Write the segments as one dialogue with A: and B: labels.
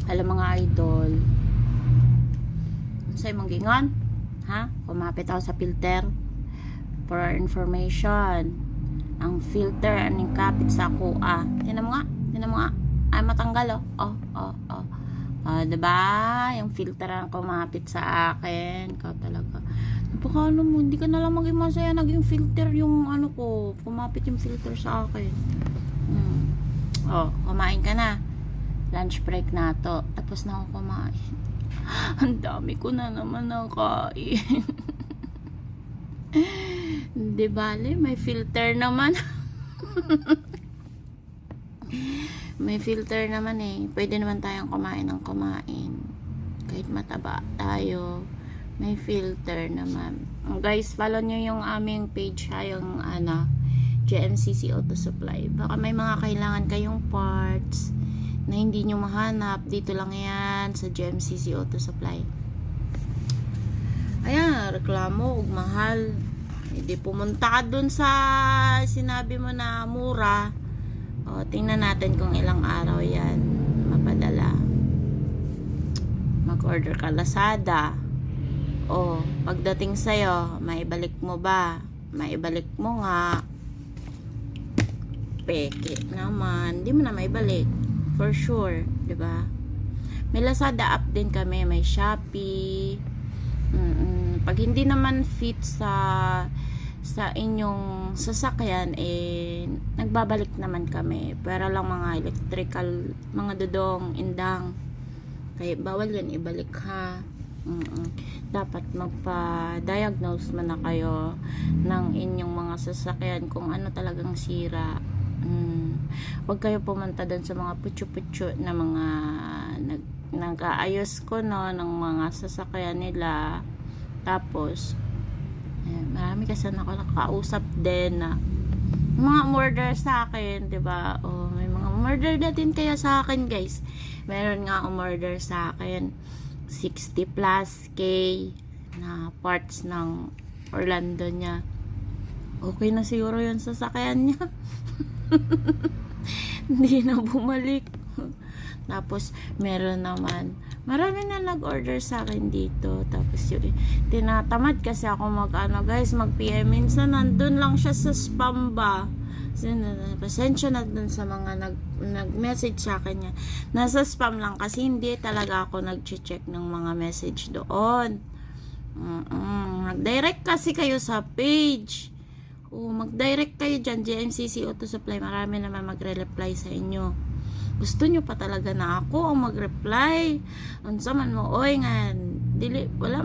A: Alam mga idol, sa imong gingon, ha? Kumapit ako sa filter for our information. Ang filter aning kapit sa kuha. Tingnan mo nga. Ay matanggal oh. Diba? Yung filter ang kumapit sa akin. Ikaw talaga. Napakano mo, hindi ka na lang maging masaya. Naging filter yung ano ko. Kumapit yung filter sa akin. Kumain ka na. Lunch break na to. Tapos na ako kumain. Ang dami ko na naman nakain. Di bale, may filter naman. May filter naman eh. Pwede naman tayong kumain ng kumain. Kahit mataba tayo. May filter naman. Guys, follow nyo yung aming page ha. Yung GMCC Auto Supply. Baka may mga kailangan kayong parts na hindi nyo mahanap. Dito lang yan sa GMCC Auto Supply. Ayan, reklamo ug mahal. Hindi pumunta ka dun sa sinabi mo na mura. Tingnan natin kung ilang araw yan mapadala. Mag-order ka Lazada. Pagdating sa'yo, maibalik mo ba? Maibalik mo nga. Peke naman. Hindi mo na maibalik. For sure, 'di ba? May Lazada app din kami, may Shopee. Pag hindi naman fit sa inyong sasakyan nagbabalik naman kami. Pero lang mga electrical, mga dudong, indang. Kaya bawal yan ibalik ha. Dapat magpa-diagnose man na kayo ng inyong mga sasakyan kung ano talagang sira. Huwag kayo pumunta doon sa mga putyo-putyo na mga nag-aayos ko ng mga sasakyan nila. Tapos marami kasi nakakausap din na mga order sa akin, 'di ba? May mga order na din kaya sa akin, guys. Meron nga umorder sa akin 60 plus K na parts ng Orlando niya. Okay na siguro 'yun sa sasakyan niya. Hindi na bumalik. Tapos meron naman marami na nag-order sa akin dito. Tapos yun, tinatamad kasi ako guys, mag-PM. Minsan nandun lang siya sa spam ba. Pasensya na dun sa mga nag-message sa akin niya. Nasa spam lang kasi hindi talaga ako nag-check ng mga message doon. Mag-direct kasi kayo sa page. Mag-direct kayo dyan, GMCC Auto Supply. Marami naman magre-reply sa inyo. Gusto nyo pa talaga na ako ang mag-reply. Unsa man mo, nga, wala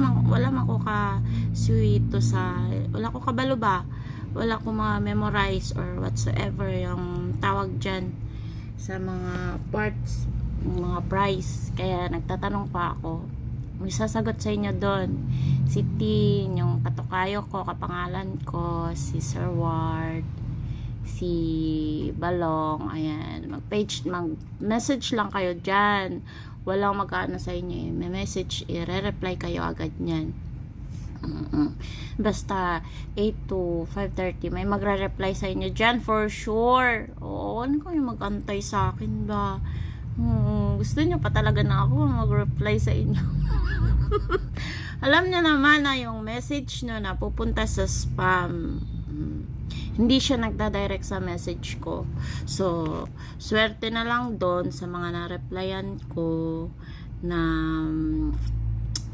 A: man ko ka sweet wala ko kabalo ba? Wala ko memorize or whatsoever yung tawag dyan sa mga parts, mga price. Kaya nagtatanong pa ako. May sasagot sa inyo doon. Si Tin, yung katukayo ko, kapangalan ko, si Sir Ward, si Balong, ayan, mag-message lang kayo dyan. Walang magkano sa inyo, may message, i-reply kayo agad nyan. Basta 8 to 5:30 may magre-reply sa inyo dyan for sure. Ano kayo mag-antay sa akin ba? Gusto nyo pa talaga na ako mag-reply sa inyo. Alam nyo naman na yung message nyo na pupunta sa spam. Hindi siya nagda-direct sa message ko. So, swerte na lang doon sa mga na-replyan ko na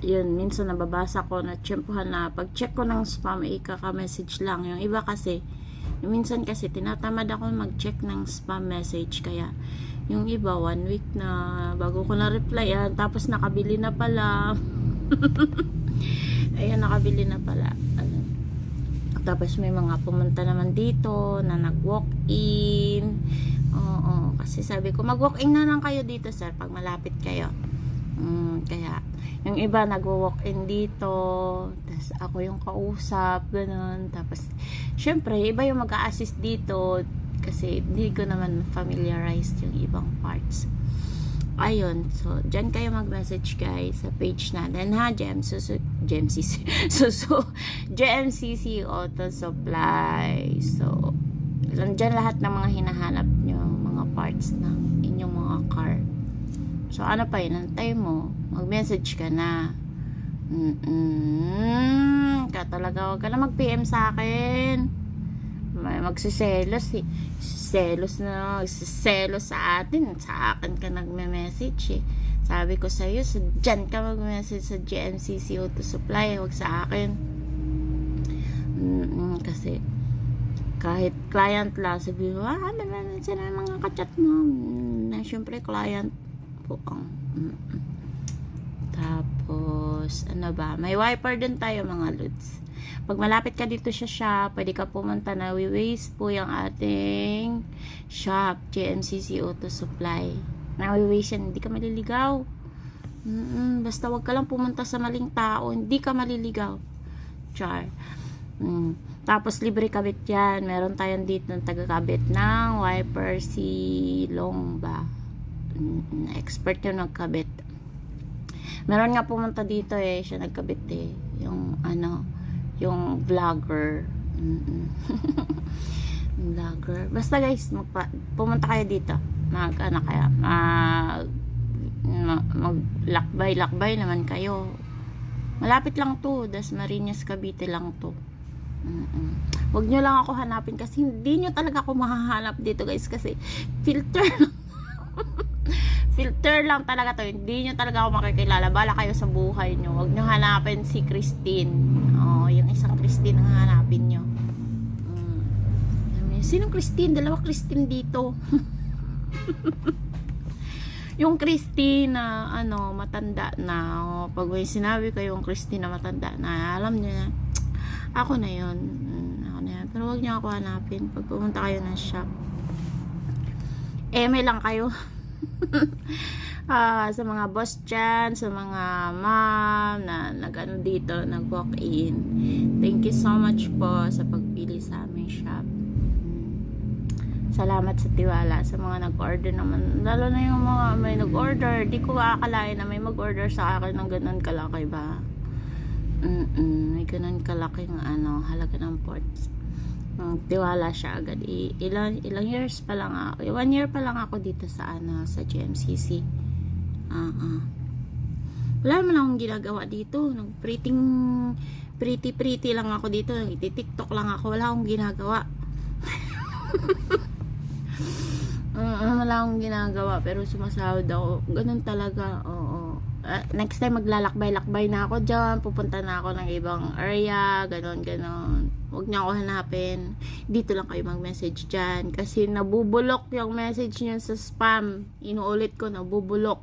A: yun, minsan nababasa ko na tsempuhan na pag-check ko ng spam, ikaka-message lang. Yung iba kasi, minsan kasi tinatamad ako mag-check ng spam message. Kaya, yung iba, 1 week na bago ko na-replyan, tapos nakabili na pala. Ayan, nakabili na pala. Tapos may mga pumunta naman dito na nag-walk-in. Kasi sabi ko, mag-walk-in na lang kayo dito, sir, pag malapit kayo. Kaya, yung iba nag-walk-in dito. Tapos ako yung kausap, ganun. Tapos, syempre, iba yung mag-a-assist dito. Kasi, hindi ko naman familiarized yung ibang parts. Ayun, so, dyan kayo mag-message guys sa page natin ha, GMCC Auto Supply. So, dyan lahat ng mga hinahanap nyo, mga parts ng inyong mga car. So, ano pa, inantay mo? Mag-message ka na. Ka talaga, huwag ka na mag-PM sa akin. Magsiselos eh. Magsiselos sa atin. Sa akin ka nagme-message eh. Sabi ko sa'yo, dyan ka mag-message sa GMCC Auto Supply, huwag sa akin. Kasi kahit client lang, sabi mo, ano na sila mga kachat mo. Na syempre client po ang tapos, ano ba, may wiper din tayo mga lods. Pag malapit ka dito sa shop, pwede ka pumunta na Waze po yung ating shop, GMCC Auto Supply. Na Waze yan, hindi ka maliligaw. Basta wag ka lang pumunta sa maling tao, hindi ka maliligaw. Char. Tapos libre kabit yan. Meron tayong dito ng taga-kabit ng wiper si Longba. Expert yun nagkabit. Meron nga pumunta dito eh, siya nagkabit eh. Yung ano, yung vlogger. Vlogger. Basta guys, pumunta kayo dito. Maglakbay naman kayo. Malapit lang to, Dasmariñas, Cavite lang to. Huwag nyo lang ako hanapin kasi hindi nyo talaga ako mahahanap dito guys kasi filter filter lang talaga to, hindi nyo talaga ako makikilala. Bala kayo sa buhay nyo. Huwag nyo hanapin si Christine. Yung isang Christine ang hanapin nyo. Sinong Christine? Dalawa Christine dito. Yung Christine na matanda na, pag may sinabi ko yung Christine na matanda na, alam nyo na ako na yun. Pero huwag nyo ako hanapin pag pumunta kayo ng shop. Eme lang kayo. Sa mga boss dyan, sa mga ma'am na nag-ano dito, nag-walk in, thank you so much po sa pagpili sa aming shop. Salamat sa tiwala sa mga nag-order naman, lalo na yung mga may nag-order. Di ko akalain na may mag-order sa akin ng ganun kalaki ba. May ganun kalaking halaga ng ports. Tiwala siya agad. Ilang years pa lang ako. 1 year pa lang ako dito sa sa GMCC. Wala naman akong ginagawa dito. Pretty lang ako dito. Nagti-TikTok lang ako. Wala akong ginagawa. Wala akong ginagawa pero sumasahod ako. Ganun talaga. Oo. Next time maglalakbay-lakbay na ako dyan. Pupunta na ako ng ibang area. Ganon. Huwag niyo ako hanapin. Dito lang kayo mag-message dyan. Kasi nabubulok yung message niyo sa spam. Inuulit ko, nabubulok.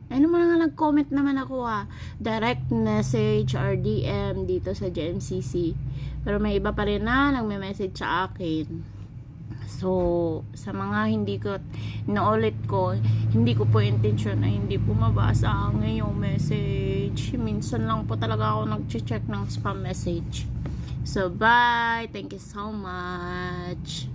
A: Ano mo nga nag-comment naman ako direct message or DM dito sa GMCC. Pero may iba pa rin na nagme-message sa akin. So, sa mga hindi ko naulit ko, hindi ko po intention na hindi po mabasa ang ngayong message. Minsan lang po talaga ako nag-check ng spam message. So, bye! Thank you so much!